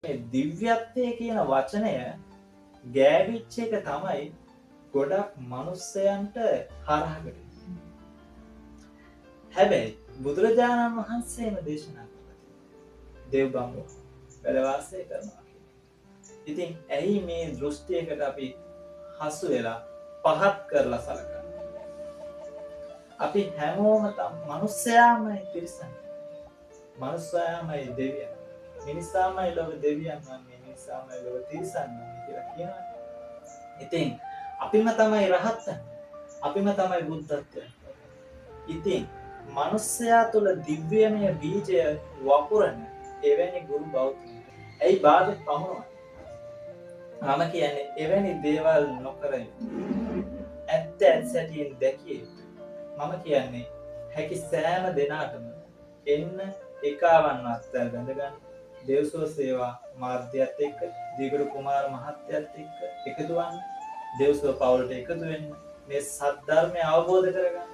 මේ දිව්‍යත්වය කියන වචනය ගෑවිච්ච එක තමයි ගොඩක් මනුස්සයන්ට හරහකට. හැබැයි බුදුරජාණන් වහන්සේම දේශනා කළා දේව බඹ වැඩ වාසය කරනවා කියලා. ඉතින් ඇයි මේ දෘෂ්ටියකට අපි හසු වෙලා පහත් කරලා සලකන්නේ? අපි හැමෝම මනුස්සයාමයි තිරිසන්. මනුස්සයාමයි දෙවියන්. මිනිසාමයි ලොව දෙවියන් වන්නේ, මිනිසාමයි ලොව තිරිසන් වන්නේ කියලා කියනවා. ඉතින් අපිම තමයි රහතන්. අපිම තමයි බුද්ධත්වය. ඉතින් මනුස්සයා තුළ දිව්‍යමය බීජය වපුරන එවැනි ගුරු බෞද්ධ. ඇයි බාධක පමුණුවන්නේ? මම කියන්නේ එවැනි දේවල් නොකරයි. ඇත්ත ඇත්තටියෙන් දැකිය යුතුයි. මම කියන්නේ හැකි සෑම දෙනාටම එන්න එකාවන් අත්දැක බැඳගන්න දේවසෝ සේවා මාධ්‍යයත් එක්ක දීගරු කුමාර මහත්තයත් එක්ක එකතු වන්න, දේවසෝ පවුලට එකතු වෙන්න, මේ සද්ධර්මය අවබෝධ කරගන්න.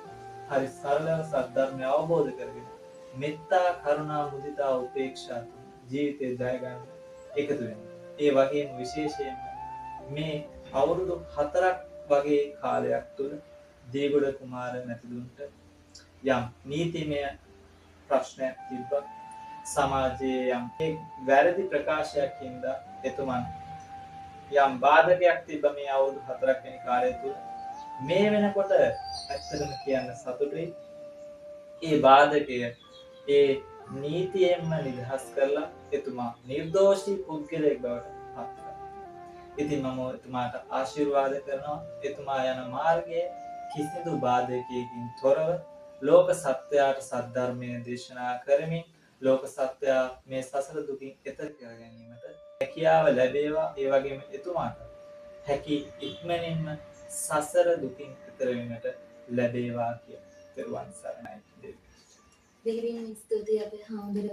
හරි සරලව සද්ධර්මය අවබෝධ කරගෙන මෙත්තා කරුණා මුදිතා උපේක්ෂා ජීවිතේ ජය ගන්න එකතු වෙන්න. ඒ වගේම විශේෂයෙන්ම මේ අවුරුදු 4ක් වගේ කාලයක් තුළ දීගොඩ කුමාර මැතිතුන්ට යම් නීතිමය ප්‍රශ්නයක් තිබ්බා. සමාජයේ යම් වැරදි ප්‍රකාශයක් හින්දා එතුමන් යම් බාධකයක් තිබ්බ මේ අවුරුදු 4ක් වෙනි කාලය තුළ. මේ වෙනකොට ඇත්තටම කියන්න සතුටුයි. ඒ බාධකය ඒ නීතියෙන්ම නිදහස් කරලා එතුමා නිර්දෝෂී පුද්ගලයෙක් බවට පත් කළා. ඉතින් මම එතුමාට ආශිර්වාද කරනවා. එතුමා යන මාර්ගයේ කිසිදු බාධකයකින් තොරව ලෝක සත්‍යයට සද්ධර්මය දේශනා කරමින් ලෝක සත්‍යය මේ සසර දුකින් එතර කර ගැනීමට හැකියාව ලැබේවා. ඒ වගේම එතුමාට හැකි ඉක්මනින්ම සසර දුකින් එතර වීමට ලැබේවා කියලා තෙරුවන් සරණයි. දෙවියන් ස්තුතියි අපේ හාමුදුරුවෝ